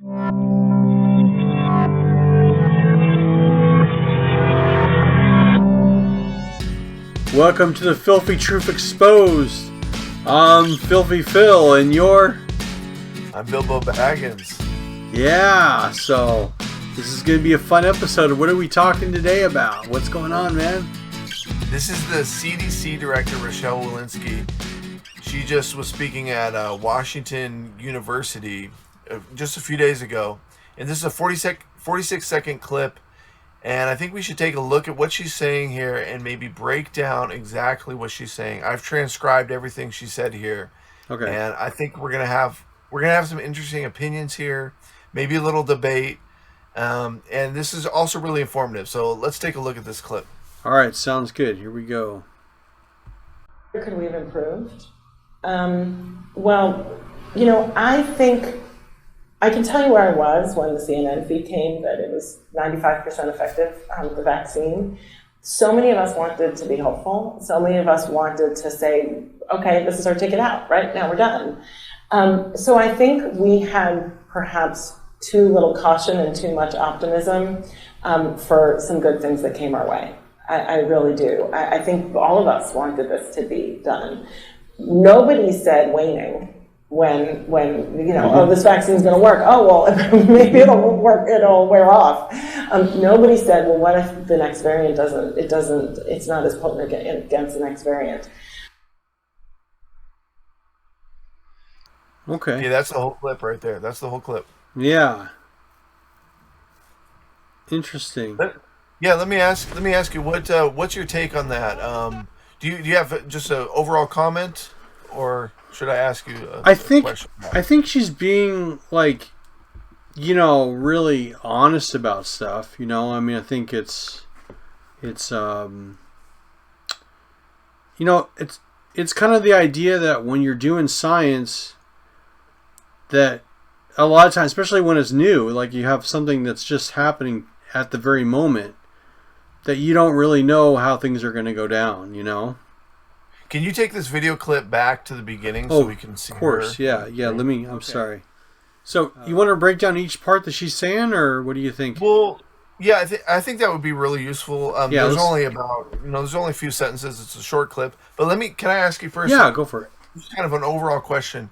Welcome to the Filthy Truth Exposed. I'm Filthy Phil, and you're? I'm Bilbo Baggins. Yeah, so this is going to be a fun episode. What are we talking today about? What's going on, man? This is the CDC Director Rochelle Walensky. She just was speaking at Washington University just a few days ago. And this is a 46-second clip. And I think we should take a look at what she's saying here and maybe break down exactly what she's saying. I've transcribed everything she said here. Okay. And I think we're gonna have some interesting opinions here, maybe a little debate. And this is also really informative. So let's take a look at this clip. All right, sounds good. Here we go. Could we have improved? Well, I think I can tell you where I was when the CNN feed came, that it was 95% effective on the vaccine. So many of us wanted to be hopeful. So many of us wanted to say, okay, this is our ticket out, right? Now we're done. So I think we had perhaps too little caution and too much optimism for some good things that came our way. I really do. I think all of us wanted this to be done. Nobody said waning. When oh, this vaccine's going to work. Oh, well, maybe it'll work. It'll wear off. Nobody said, well, what if the next variant doesn't? It's not as potent against the next variant. Okay. Yeah, that's the whole clip right there. That's the whole clip. Yeah. Interesting. Let me ask you what's your take on that? Do you have just an overall comment, or should I ask you a question? I think she's being really honest about stuff. I mean, I think it's it's kind of the idea that when you're doing science, that a lot of times, especially when it's new, like you have something that's just happening at the very moment, that you don't really know how things are going to go down, Can you take this video clip back to the beginning so we can see? Of course, her? yeah. I'm sorry. So you want to break down each part that she's saying, or what do you think? Well, yeah, I think that would be really useful. Yeah, there's only a few sentences. It's a short clip, but can I ask you first? Yeah, go for it. Just kind of an overall question.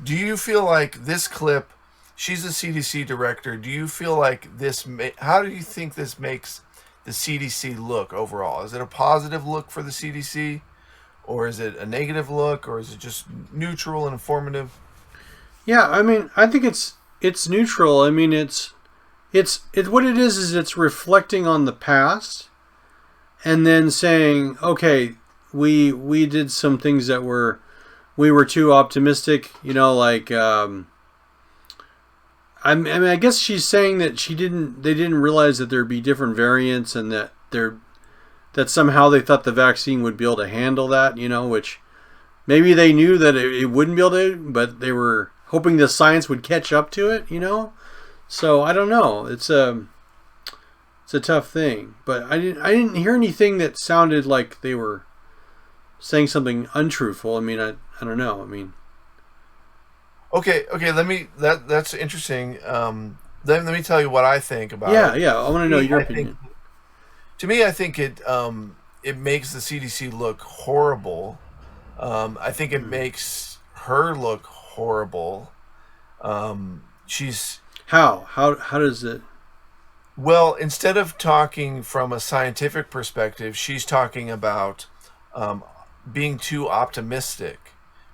Do you feel like this clip? She's the CDC director. Do you feel like how do you think this makes the CDC look overall? Is it a positive look for the CDC? Or is it a negative look, or is it just neutral and informative? Yeah, I mean, I think it's neutral. I mean, it's what it is it's reflecting on the past, and then saying, okay, we did some things that we were too optimistic. I guess she's saying that they didn't realize that there'd be different variants, and that that somehow they thought the vaccine would be able to handle that, which maybe they knew that it wouldn't be able to, but they were hoping the science would catch up to it, So I don't know. It's a tough thing, but I didn't hear anything that sounded like they were saying something untruthful. I mean, I don't know. I mean, okay. That's interesting. Let me tell you what I think about it. Yeah. I want to know your opinion. To me, I think it makes the CDC look horrible. I think it makes her look horrible. She's how does it? Well, instead of talking from a scientific perspective, she's talking about being too optimistic,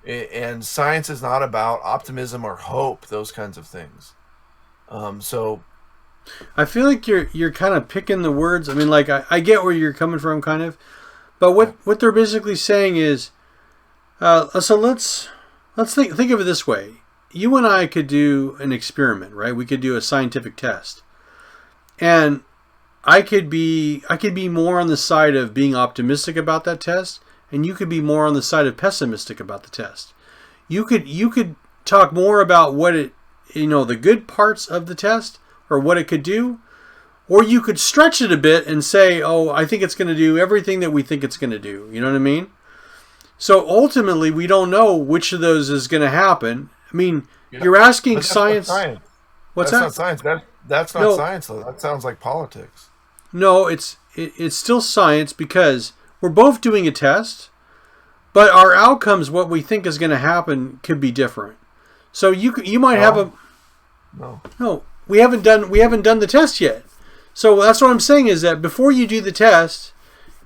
and science is not about optimism or hope, those kinds of things. So. I feel like you're kind of picking the words. I mean, I get where you're coming from, kind of, but what they're basically saying is, so let's think of it this way. You and I could do an experiment, right? We could do a scientific test, and I could be more on the side of being optimistic about that test, and you could be more on the side of pessimistic about the test. You could talk more about what the good parts of the test, or what it could do, or you could stretch it a bit and say, oh, I think it's going to do everything that we think it's going to do. You know what I mean? So ultimately, we don't know which of those is going to happen. I mean, you're asking science. What's That's that? not science. That's not No, science though. That sounds like politics. no, it's still science because we're both doing a test, but our outcomes, what we think is going to happen, could be different. So you might have a No, no. no. We haven't done the test yet. So that's what I'm saying is that before you do the test,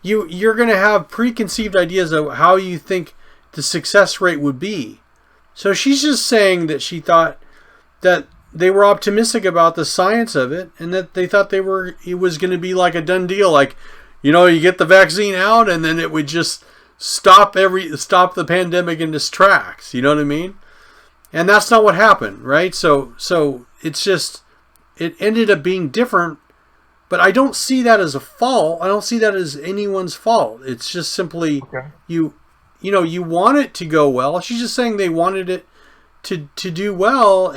you're going to have preconceived ideas of how you think the success rate would be. So she's just saying that she thought that they were optimistic about the science of it, and that they thought it was going to be like a done deal. Like, you get the vaccine out, and then it would just stop the pandemic in its tracks. You know what I mean? And that's not what happened, right? So it's just it ended up being different. But I don't see that as a fault. I don't see that as anyone's fault. It's just simply Okay. you want it to go well. She's just saying they wanted it to do well,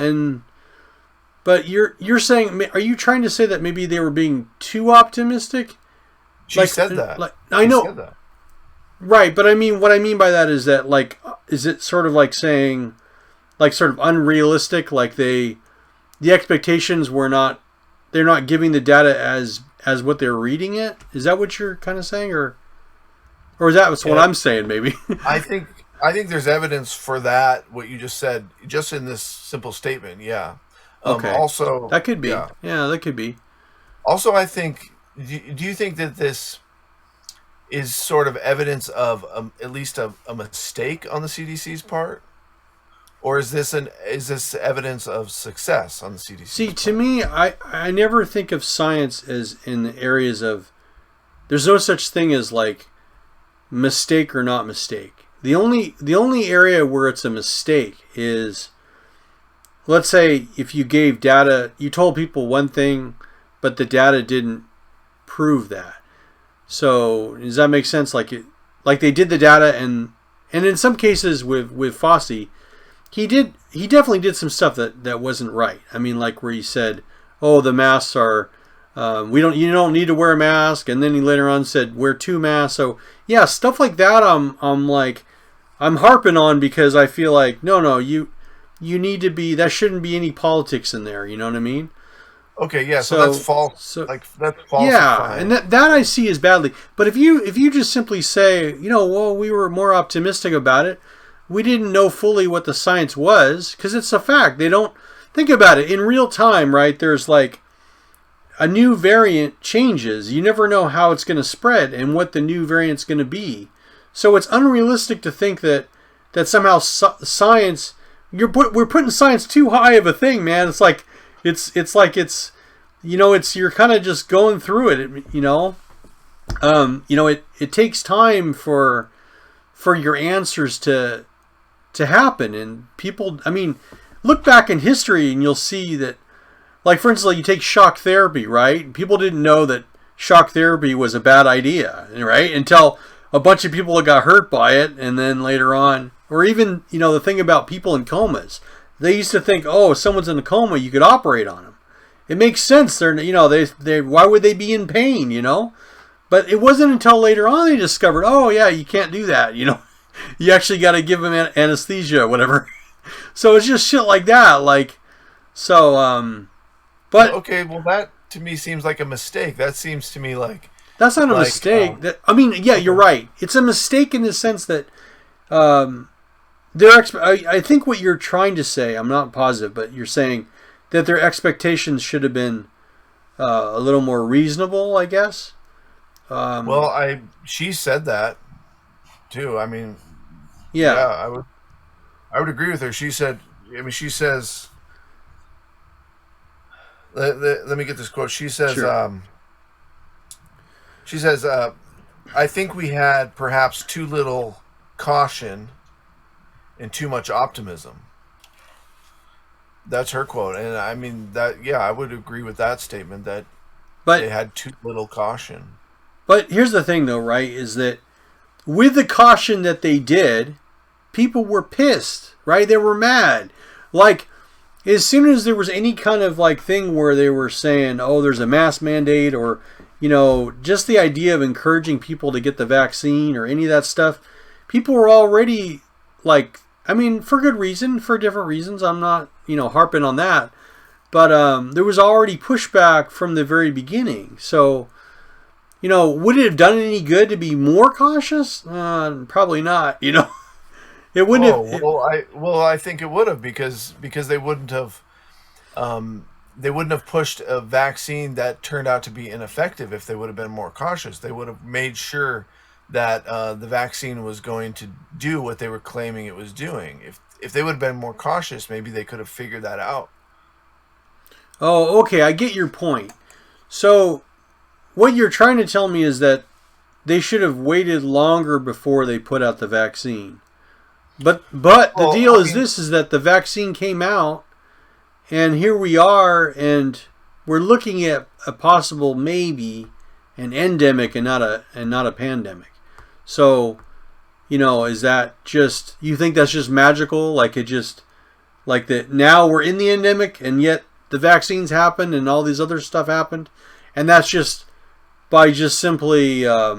but you're saying, are you trying to say that maybe they were being too optimistic? She said that. I She know, said that. right? But what I mean by that is that, like, is it sort of like saying, like, sort of unrealistic? Like the expectations they're not giving the data as what they're reading it. Is that what you're kind of saying, or is that what I'm saying? Maybe. I think there's evidence for that. What you just said, just in this simple statement. Yeah. Okay. Also, that could be. Yeah. Yeah, that could be. Also, I think. Do you think that this is sort of evidence of at least a mistake on the CDC's part, or is this evidence of success on the CDC's See, part? to me, I never think of science as in the areas of. There's no such thing as like mistake or not mistake. The only area where it's a mistake is, let's say, if you gave data, you told people one thing, but the data didn't prove that. So does that make sense? Like they did the data, and in some cases with Fauci, he definitely did some stuff that wasn't right. I mean, like where he said, "Oh, the masks are you don't need to wear a mask," and then he later on said, "Wear 2 masks." So yeah, stuff like that. I'm harping on because I feel like no, you need to be. That shouldn't be any politics in there. You know what I mean? Okay, yeah, so that's false. So, That's false. yeah, and that I see as badly. But if you just simply say, well, we were more optimistic about it. We didn't know fully what the science was, because it's a fact. They don't think about it in real time, right? There's like a new variant changes. You never know how it's going to spread and what the new variant's going to be. So it's unrealistic to think that somehow science. We're putting science too high of a thing, man. It's like you're kind of just going through it. It takes time for your answers to happen, and people. I mean, look back in history and you'll see that, like, for instance, you take shock therapy, right? People didn't know that shock therapy was a bad idea, right? Until a bunch of people got hurt by it, and then later on, or even the thing about people in comas. They used to think, oh, if someone's in a coma, you could operate on them. It makes sense. They why would they be in pain, But it wasn't until later on they discovered, oh yeah, you can't do that, You actually got to give them anesthesia, whatever. So it's just shit like that, but okay, well, that to me seems like a mistake. That seems to me like that's not a mistake. You're right. It's a mistake in the sense that I think what you're trying to say, I'm not positive, but you're saying that their expectations should have been a little more reasonable, I guess. She said that too. I mean, yeah, I would agree with her. She said, she says, let me get this quote. She says, sure. I think we had perhaps too little caution and too much optimism. That's her quote. And I mean I would agree with that statement that they had too little caution. But here's the thing though, right, is that with the caution that they did, people were pissed, right? They were mad. Like, as soon as there was any kind of like thing where they were saying, oh, there's a mask mandate, or, just the idea of encouraging people to get the vaccine or any of that stuff, people were already like, I mean, for good reason, for different reasons. I'm not, harping on that. there was already pushback from the very beginning. So, would it have done any good to be more cautious? Probably not. It wouldn't have. I think it would have because they wouldn't have pushed a vaccine that turned out to be ineffective if they would have been more cautious. They would have made sure that the vaccine was going to do what they were claiming it was doing. If they would have been more cautious, maybe they could have figured that out. Oh, okay, I get your point. So, what you're trying to tell me is that they should have waited longer before they put out the vaccine. But the deal is that the vaccine came out, and here we are, and we're looking at a possible maybe an endemic and not a pandemic. So, is that just, you think that's just magical? Like that now we're in the endemic, and yet the vaccines happened and all these other stuff happened, and that's just by just simply, just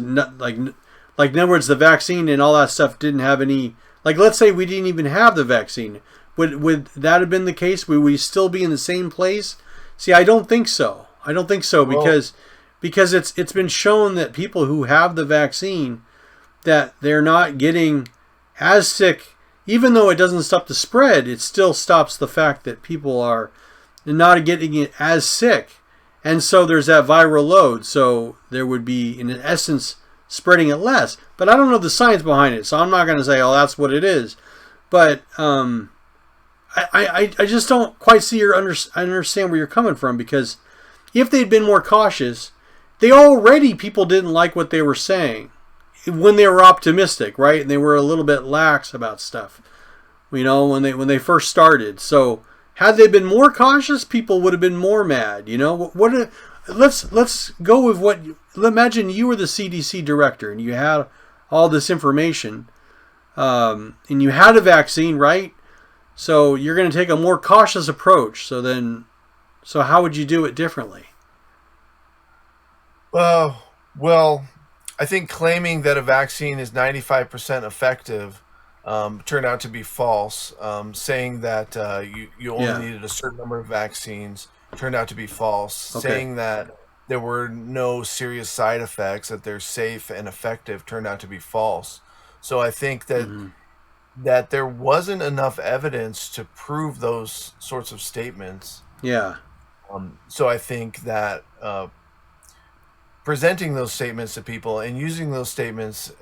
not, like in other words, the vaccine and all that stuff didn't have any. Like, let's say we didn't even have the vaccine. Would that have been the case? Would we still be in the same place? See, I don't think so. Because it's been shown that people who have the vaccine, that they're not getting as sick. Even though it doesn't stop the spread, it still stops the fact that people are not getting it as sick. And so there's that viral load. So there would be, in essence, spreading it less. But I don't know the science behind it, so I'm not going to say, oh, that's what it is. But I just don't quite see I understand where you're coming from, because if they'd been more cautious, people didn't like what they were saying when they were optimistic, right? And they were a little bit lax about stuff, when they first started. So had they been more cautious, people would have been more mad. Let's go with imagine you were the CDC director and you had all this information, and you had a vaccine, right? So you're going to take a more cautious approach. So how would you do it differently? Well, I think claiming that a vaccine is 95% effective turned out to be false. Saying that you only needed a certain number of vaccines turned out to be false. Okay. Saying that there were no serious side effects, that they're safe and effective, turned out to be false. So I think that that there wasn't enough evidence to prove those sorts of statements. Yeah. So I think that presenting those statements to people and using those statements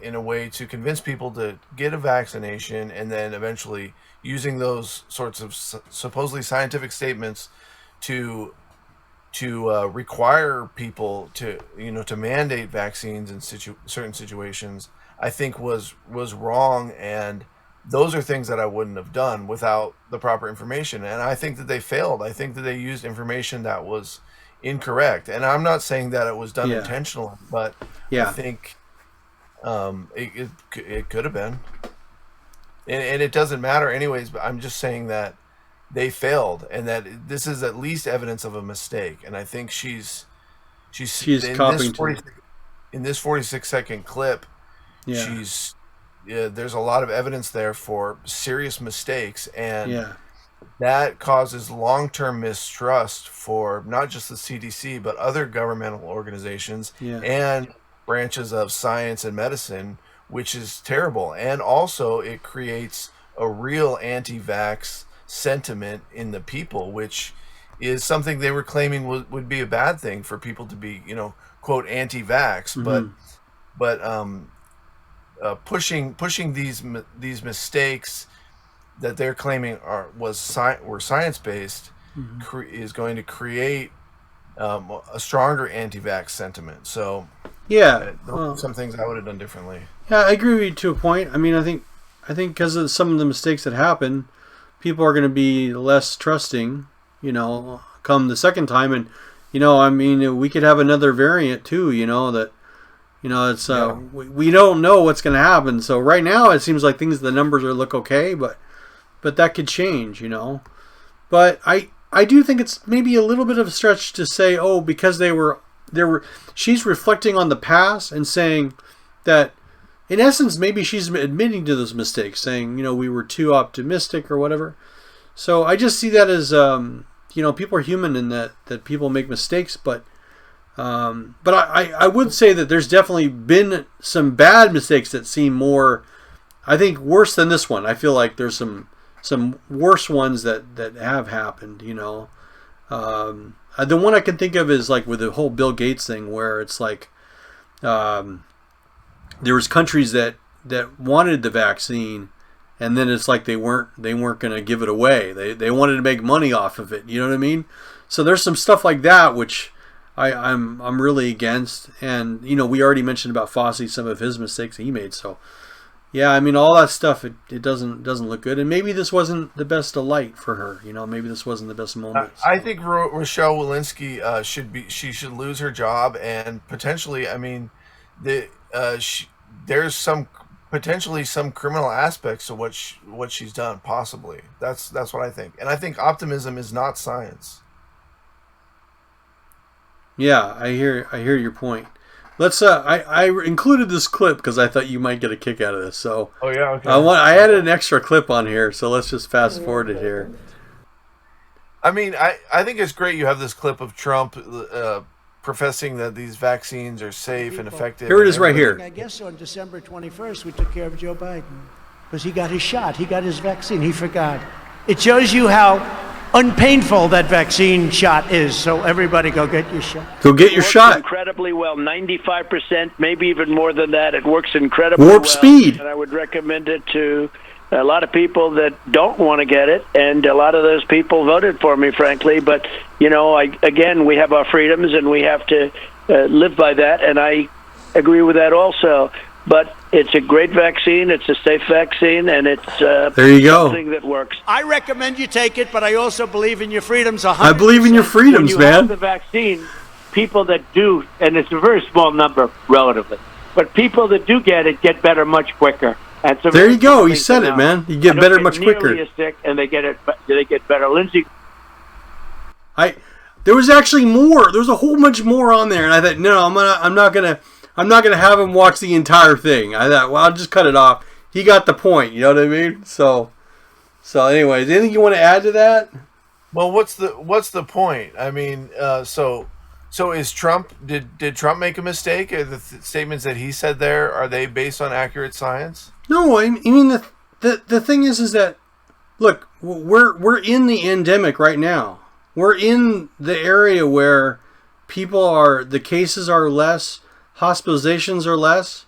in a way to convince people to get a vaccination, and then eventually using those sorts of supposedly scientific statements to require people to mandate vaccines in certain situations, I think was wrong. And those are things that I wouldn't have done without the proper information. And I think that they failed. I think that they used information that was incorrect. And I'm not saying that it was done intentionally, but I think it could have been. And it doesn't matter anyways, but I'm just saying that they failed, and that this is at least evidence of a mistake. And I think she's copying in this 46-second clip. There's a lot of evidence there for serious mistakes, and that causes long-term mistrust for not just the CDC, but other governmental organizations and branches of science and medicine, which is terrible. And also it creates a real anti-vax sentiment in the people, which is something they were claiming would be a bad thing for people to be, quote, anti-vax. But pushing these mistakes that they're claiming were science-based is going to create a stronger anti-vax sentiment. So those are some things I would have done differently. Yeah, I agree with you to a point. I mean, I think because of some of the mistakes that happen, people are going to be less trusting, come the second time. And, we could have another variant too, that, it's, we don't know what's going to happen. So right now it seems like the numbers look okay, but that could change, But I do think it's maybe a little bit of a stretch to say, because she's reflecting on the past and saying that in essence, maybe she's admitting to those mistakes, saying, we were too optimistic or whatever. So I just see that as, people are human and that people make mistakes, but I would say that there's definitely been some bad mistakes that seem more, I think, worse than this one. I feel like there's some worse ones that have happened, The one I can think of is like with the whole Bill Gates thing, where it's like, there was countries that wanted the vaccine, and then it's like they weren't going to give it away. They wanted to make money off of it. You know what I mean? So there's some stuff like that which I'm really against. And we already mentioned about Fauci, some of his mistakes that he made. So yeah, I mean, all that stuff it doesn't look good. And maybe this wasn't the best of light for her. Maybe this wasn't the best moment. So. I think Rochelle Walensky should lose her job, and potentially, I mean, there's potentially some criminal aspects to what she's done. Possibly, that's what I think. And I think optimism is not science. Yeah, I hear your point. Let's. I included this clip because I thought you might get a kick out of this. So. Oh yeah. Okay. I added an extra clip on here, so let's just fast forward it here. I mean, I think it's great you have this clip of Trump professing that these vaccines are safe and effective. Here it is right here. I guess on December 21st, we took care of Joe Biden because he got his shot. He got his vaccine. He forgot. It shows you how unpainful that vaccine shot is. So everybody go get your shot. Go get your shot. Incredibly well, 95%, maybe even more than that. It works incredibly well. Warp speed. And I would recommend it to a lot of people that don't want to get it, and a lot of those people voted for me, frankly. But, again, we have our freedoms, and we have to live by that, and I agree with that also. But it's a great vaccine, it's a safe vaccine, and it's there you go. Something that works. I recommend you take it, but I also believe in your freedoms 100%. I believe in your freedoms, when you man. have the vaccine, people that do, and it's a very small number relatively, but people that do get it get better much quicker. And so there you go. You said it, man. You get better much quicker. As sick, and they get better. Lindsay, there was actually more. There was a whole bunch more on there, and I thought, no, I'm not gonna have him watch the entire thing. I thought, well, I'll just cut it off. He got the point. You know what I mean? So anyways, anything you want to add to that? Well, what's the point? I mean, so is Trump? Did Trump make a mistake? Are the statements that he said there, are they based on accurate science? No, I mean the thing is that, look, we're in the endemic right now. We're in the area where the cases are less, hospitalizations are less,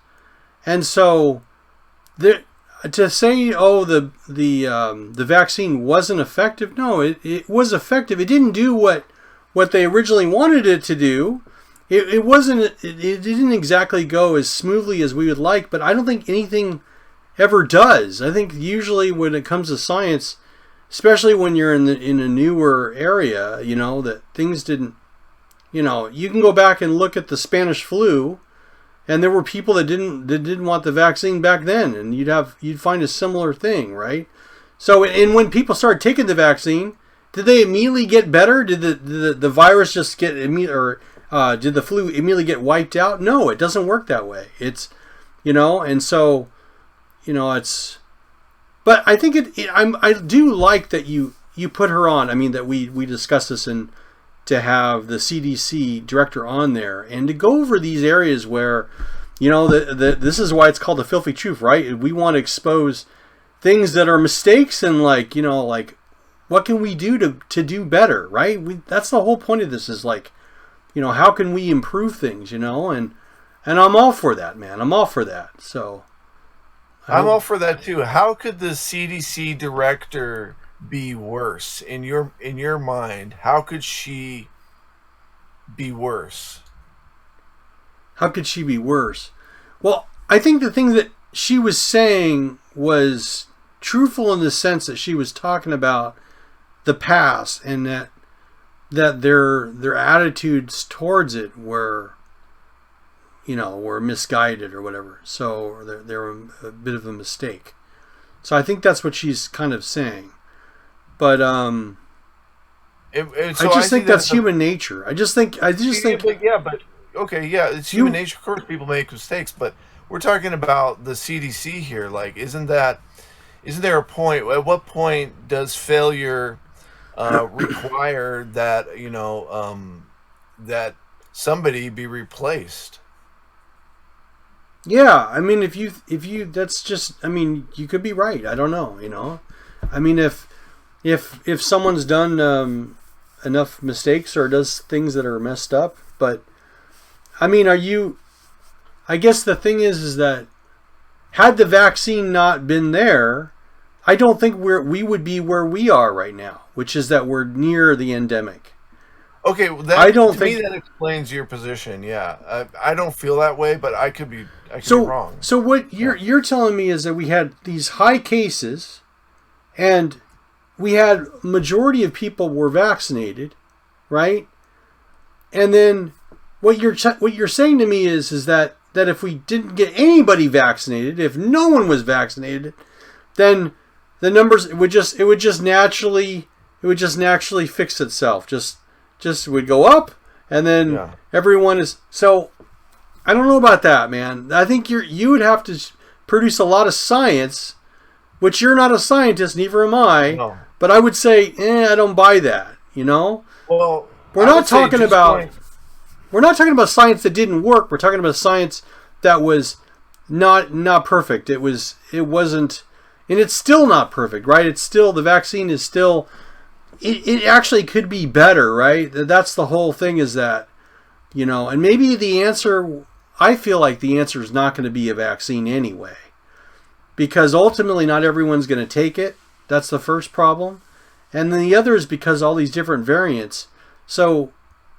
and so to say, the vaccine wasn't effective, no, it was effective. It didn't do what they originally wanted it to do. It wasn't. It didn't exactly go as smoothly as we would like, but I don't think anything ever does. I think usually when it comes to science, especially when you're in a newer area, that things didn't. You can go back and look at the Spanish flu, and there were people that didn't want the vaccine back then, and you'd find a similar thing, right? So, and when people started taking the vaccine, did they immediately get better? Did the virus just get or did the flu immediately get wiped out? No, it doesn't work that way. It's, and so, it's. But I think I do like that you put her on. I mean, that we discussed this, and to have the CDC director on there and to go over these areas where, this is why it's called the filthy truth, right? We want to expose things that are mistakes and what can we do to do better, right? That's the whole point of this is how can we improve things, and I'm all for that, man. I'm all for that. So I'm all for that too. How could the CDC director be worse in your mind? How could she be worse? How could she be worse? Well, I think the thing that she was saying was truthful in the sense that she was talking about the past, and that their attitudes towards it were misguided or whatever. So they were a bit of a mistake. So I think that's what she's kind of saying. But I just think that's human nature. I just think. Yeah, but okay, yeah, it's human nature. Of course, people make mistakes, but we're talking about the CDC here. Like, isn't there a point? At what point does failure require that that somebody be replaced? Yeah, I mean, if you that's just, I mean, you could be right. I don't know, I mean, if someone's done enough mistakes or does things that are messed up, but I mean, I guess the thing is that had the vaccine not been there, I don't think we would be where we are right now, which is that we're near the endemic. Okay, well, to me that explains your position. Yeah, I don't feel that way, but I could be wrong. So what you're telling me is that we had these high cases, and we had majority of people were vaccinated, right? And then what you're saying to me is that if we didn't get anybody vaccinated, if no one was vaccinated, then the numbers it would just naturally fix itself. Just would go up, and then everyone is. So I don't know about that, man. I think you would have to produce a lot of science, which you're not a scientist, neither am I. No. But I would say, I don't buy that. Well, we're not talking about science that didn't work. We're talking about science that was not perfect. It wasn't, and it's still not perfect, right? It's still, the vaccine is still. It actually could be better, right? That's the whole thing, is that, and maybe the answer, I feel like the answer is not going to be a vaccine anyway, because ultimately not everyone's going to take it. That's the first problem. And then the other is because all these different variants. So,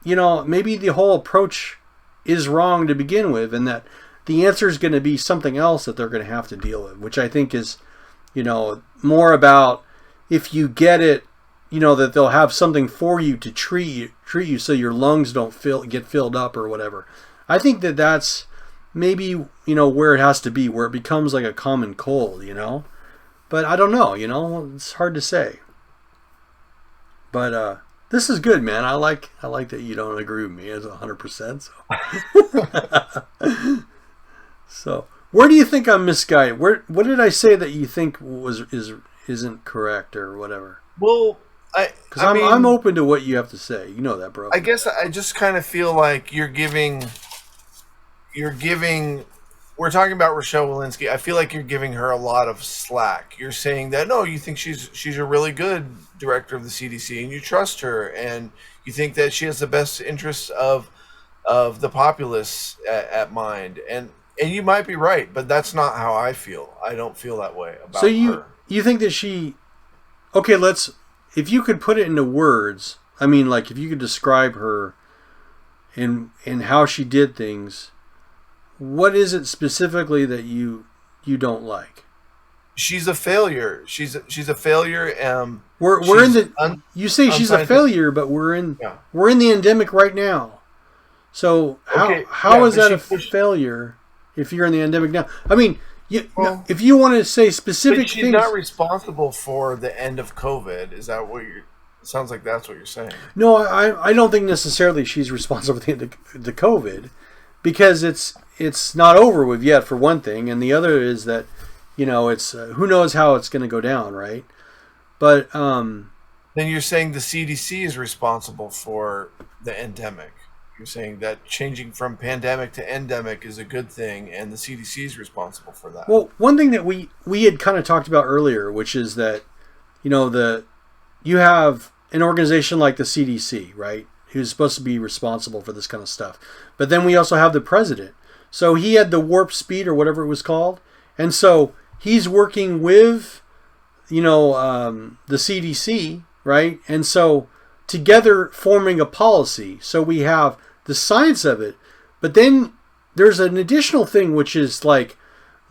maybe the whole approach is wrong to begin with, and that the answer is going to be something else that they're going to have to deal with, which I think is, more about if you get it, that they'll have something for you to treat you so your lungs don't get filled up or whatever. I think that's maybe, where it has to be, where it becomes like a common cold, But I don't know, it's hard to say. But this is good, man. I like that you don't agree with me as 100%. So, so where do you think I'm misguided? What did I say that you think isn't correct or whatever? Well, because I'm open to what you have to say. You know that, bro. I guess I just kind of feel like you're giving. We're talking about Rochelle Walensky. I feel like you're giving her a lot of slack. You're saying that no, you think she's a really good director of the CDC, and you trust her, and you think that she has the best interests of the populace at mind, and you might be right, but that's not how I feel. I don't feel that way about her. So you think that she? Okay, if you could put it into words, I mean, like if you could describe her in how she did things, what is it specifically that you don't like? She's a failure. She's a failure. We're in the. You say she's a failure, but we're in the endemic right now. So how is that a failure if you're in the endemic now? I mean, if you want to say specific she's things, not responsible for the end of COVID. Is that what you're? It sounds like that's what you're saying. No, I don't think necessarily she's responsible for the end of the COVID, because it's not over with yet, for one thing, and the other is that it's who knows how it's going to go down, right? But then you're saying the CDC is responsible for the endemic. You're saying that changing from pandemic to endemic is a good thing, and the CDC is responsible for that. Well, one thing that we had kind of talked about earlier, which is that, you have an organization like the CDC, right, who's supposed to be responsible for this kind of stuff. But then we also have the president. So he had the warp speed or whatever it was called. And so he's working with, the CDC, right? And so together forming a policy. So we have the science of it, but then there's an additional thing, which is like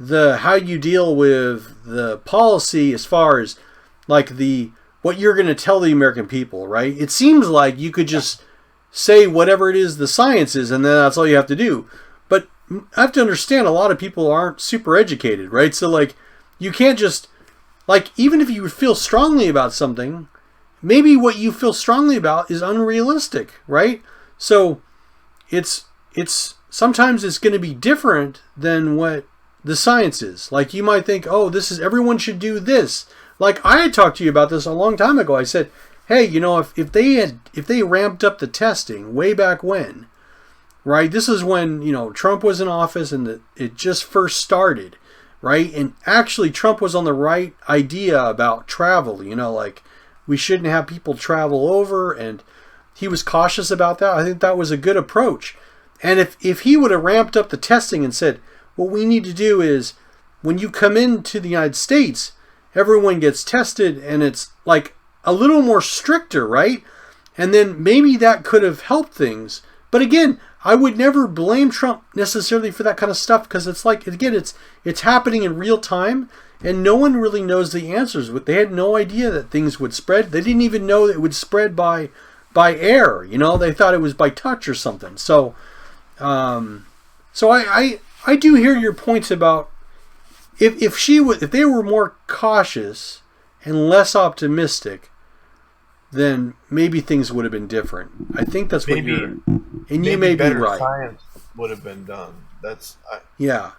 how you deal with the policy as far as like what you're going to tell the American people, right? It seems like you could just say whatever it is the science is, and then that's all you have to do. But I have to understand, a lot of people aren't super educated, right? So like, you can't just, like, even if you feel strongly about something, maybe what you feel strongly about is unrealistic, right? So it's sometimes it's going to be different than what the sciences. Like you might think, oh, this is everyone should do this. Like I had talked to you about this a long time ago. I said, hey, if they ramped up the testing way back when, right? This is when Trump was in office and it just first started, right? And actually, Trump was on the right idea about travel. Like we shouldn't have people travel over, and he was cautious about that. I think that was a good approach. And if he would have ramped up the testing and said, what we need to do is when you come into the United States, everyone gets tested, and it's like a little more stricter, right? And then maybe that could have helped things. But again, I would never blame Trump necessarily for that kind of stuff, because it's like, again, it's happening in real time, and no one really knows the answers. But they had no idea that things would spread. They didn't even know that it would spread by air. They thought it was by touch or something. So, I do hear your points about if they were more cautious and less optimistic, then maybe things would have been different. I think that's what you're, and you may be right. Science would have been done. Yeah,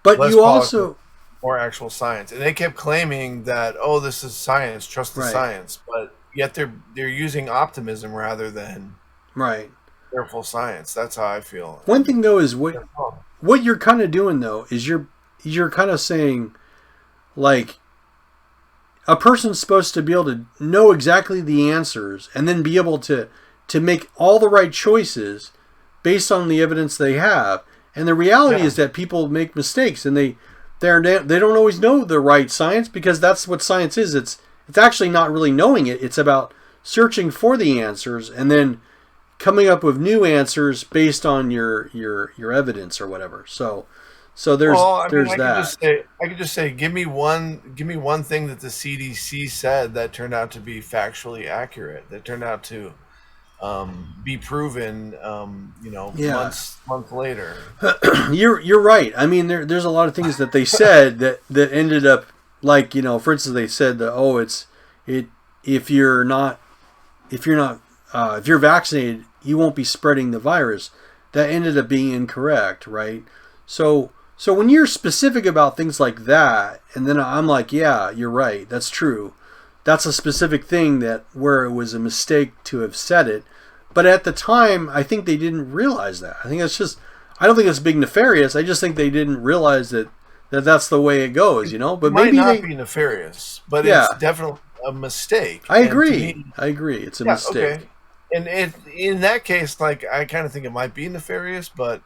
but less you also more actual science, and they kept claiming that this is science, trust the science, but yet they're using optimism rather than careful science. That's how I feel. One thing though is what you're kind of doing though is you're kind of saying, like, a person's supposed to be able to know exactly the answers and then be able to make all the right choices based on the evidence they have. And the reality is that people make mistakes, and they don't always know the right science, because that's what science is. It's actually not really knowing it. It's about searching for the answers and then coming up with new answers based on your evidence or whatever. So there's that. I could just say, give me one thing that the CDC said that turned out to be factually accurate, that turned out to be proven, months later. You're right. I mean, there's a lot of things that they said that ended up, like, for instance, they said that if you're vaccinated, you won't be spreading the virus. That ended up being incorrect, right? So when you're specific about things like that, and then I'm like, yeah, you're right, that's true. That's a specific thing where it was a mistake to have said it. But at the time, I think they didn't realize that. I don't think it's big nefarious. I just think they didn't realize that's the way it goes, But it might not be nefarious, but it's definitely a mistake. I agree. It's a mistake. Okay. And in that case, like, I kind of think it might be nefarious, but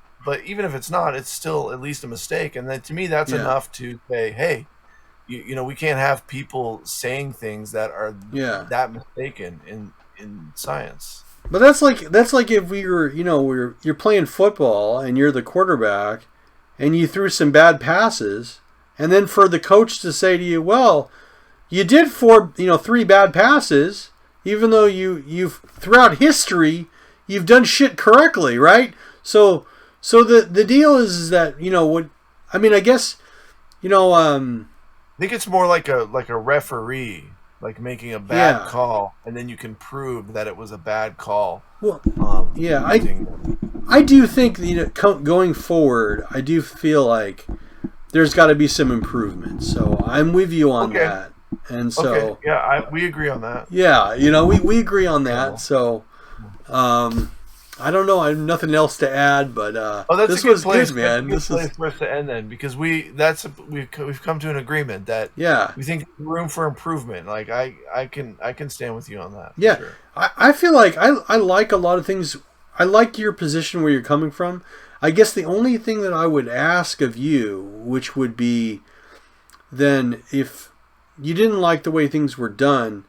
even if it's not, it's still at least a mistake. And then to me, that's enough to say, hey, we can't have people saying things that are that mistaken in science. But that's like if we were, you're playing football and you're the quarterback and you threw some bad passes, and then for the coach to say to you, well, you did 3 bad passes, even though you've throughout history you've done shit correctly, right? So the deal is that I guess I think it's more like a referee, like making a bad call, and then you can prove that it was a bad call. Well, I do think going forward, I do feel like there's got to be some improvement. So I'm with you on that. And so we agree on that. Yeah, we agree on that. So I don't know. I have nothing else to add, but this was good, man. This is for us to end then, because we've come to an agreement that we think there's room for improvement. Like I can stand with you on that. Yeah, sure. I feel like I like a lot of things. I like your position where you're coming from. I guess the only thing that I would ask of you, which would be, then if you didn't like the way things were done,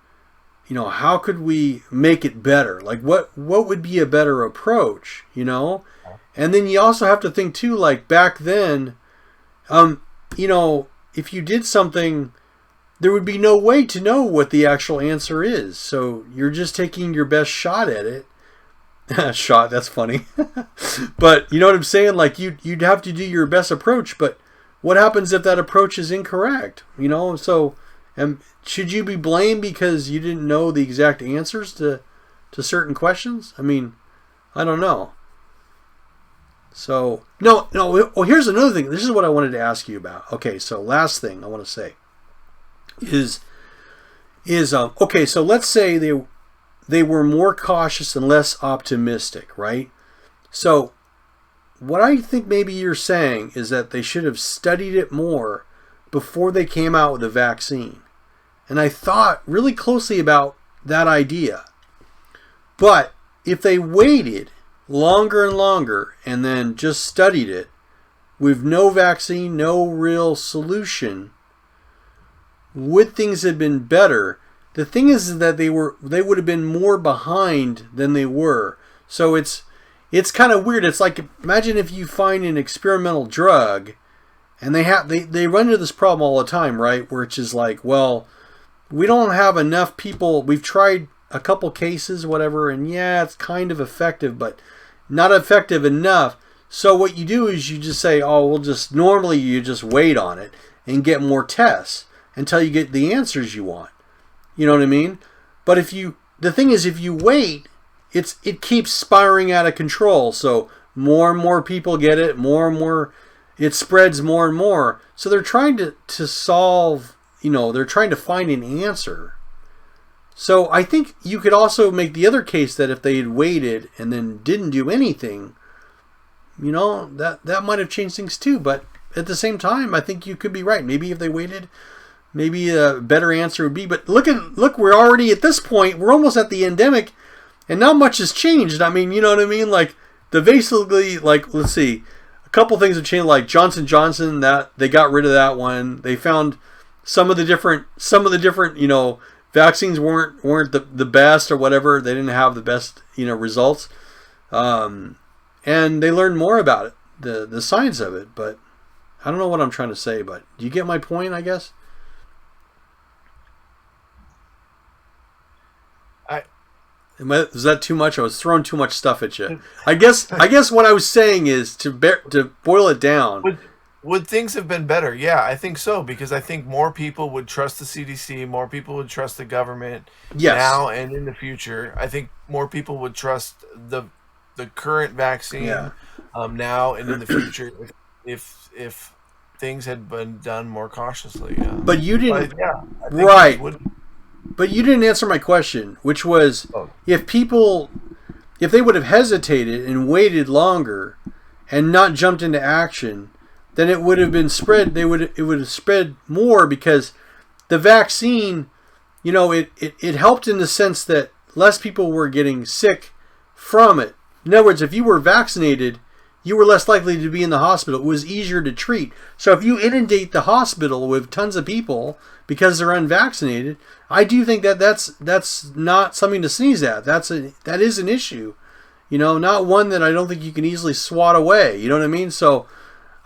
how could we make it better? Like what would be a better approach, And then you also have to think too, like back then, if you did something, there would be no way to know what the actual answer is. So you're just taking your best shot at it. Shot, that's funny. But you know what I'm saying? Like you'd have to do your best approach, but what happens if that approach is incorrect? So should you be blamed because you didn't know the exact answers to certain questions? I mean, I don't know. So, no. Well, here's another thing. This is what I wanted to ask you about. Okay, so last thing I want to say is okay, so let's say they were more cautious and less optimistic, right? So, what I think maybe you're saying is that they should have studied it more before they came out with a vaccine. And I thought really closely about that idea. But if they waited longer and longer and then just studied it with no vaccine, no real solution, would things have been better? The thing is that they would have been more behind than they were. So it's kind of weird. It's like, imagine if you find an experimental drug, and they run into this problem all the time, right? Where it's just like, well, we don't have enough people. We've tried a couple cases, whatever, and yeah, it's kind of effective, but not effective enough. So what you do is you just say, oh, normally you just wait on it and get more tests until you get the answers you want. You know what I mean? But the thing is, if you wait, it keeps spiraling out of control. So more and more people get it, more and more, it spreads more and more. So they're trying to solve, they're trying to find an answer. So I think you could also make the other case that if they had waited and then didn't do anything, that might have changed things too. But at the same time, I think you could be right. Maybe if they waited, maybe a better answer would be. But look, we're already at this point. We're almost at the endemic, and not much has changed. I mean, you know what I mean? Like basically, let's see, a couple things have changed. Like Johnson & Johnson, that they got rid of that one. They found some of the different, vaccines weren't the best or whatever. They didn't have the best, results. And they learned more about it, the science of it. But I don't know what I'm trying to say, but do you get my point, I guess? Was that too much? I was throwing too much stuff at you. I guess what I was saying is to boil it down. Would things have been better? Yeah, I think so, because I think more people would trust the CDC, more people would trust the government now and in the future. I think more people would trust the current vaccine now and in the future if things had been done more cautiously. But you didn't, right? But you didn't answer my question, which was if they would have hesitated and waited longer and not jumped into action, then it would have been spread. It would have spread more, because the vaccine, it helped in the sense that less people were getting sick from it. In other words, if you were vaccinated, you were less likely to be in the hospital. It was easier to treat. So if you inundate the hospital with tons of people because they're unvaccinated, I do think that's not something to sneeze at. That is an issue, not one that I don't think you can easily swat away. You know what I mean? So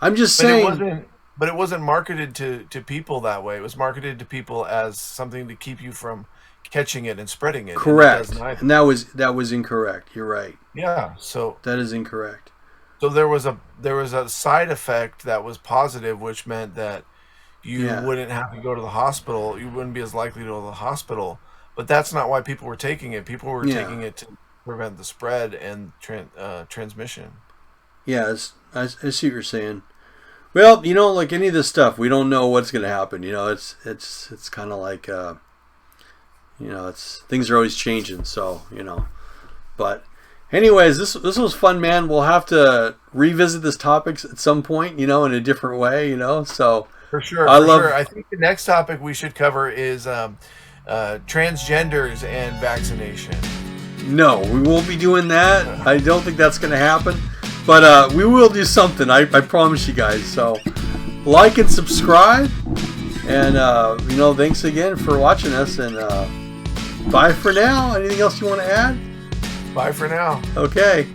I'm just saying. But it wasn't marketed to people that way. It was marketed to people as something to keep you from catching it and spreading it. Correct. And that was incorrect. You're right. Yeah. So that is incorrect. So there was a side effect that was positive, which meant that you wouldn't have to go to the hospital. You wouldn't be as likely to go to the hospital. But that's not why people were taking it. People were taking it to prevent the spread and transmission. Yeah, I see what you're saying. Well, like any of this stuff, we don't know what's going to happen. It's kind of like, things are always changing. So, but anyways, this was fun, man. We'll have to revisit this topic at some point, in a different way, So for sure, I think the next topic we should cover is transgenders and vaccination. No, we won't be doing that. I don't think that's going to happen. But we will do something. I promise you guys. So like and subscribe. And, thanks again for watching us. And bye for now. Anything else you want to add? Bye for now. Okay.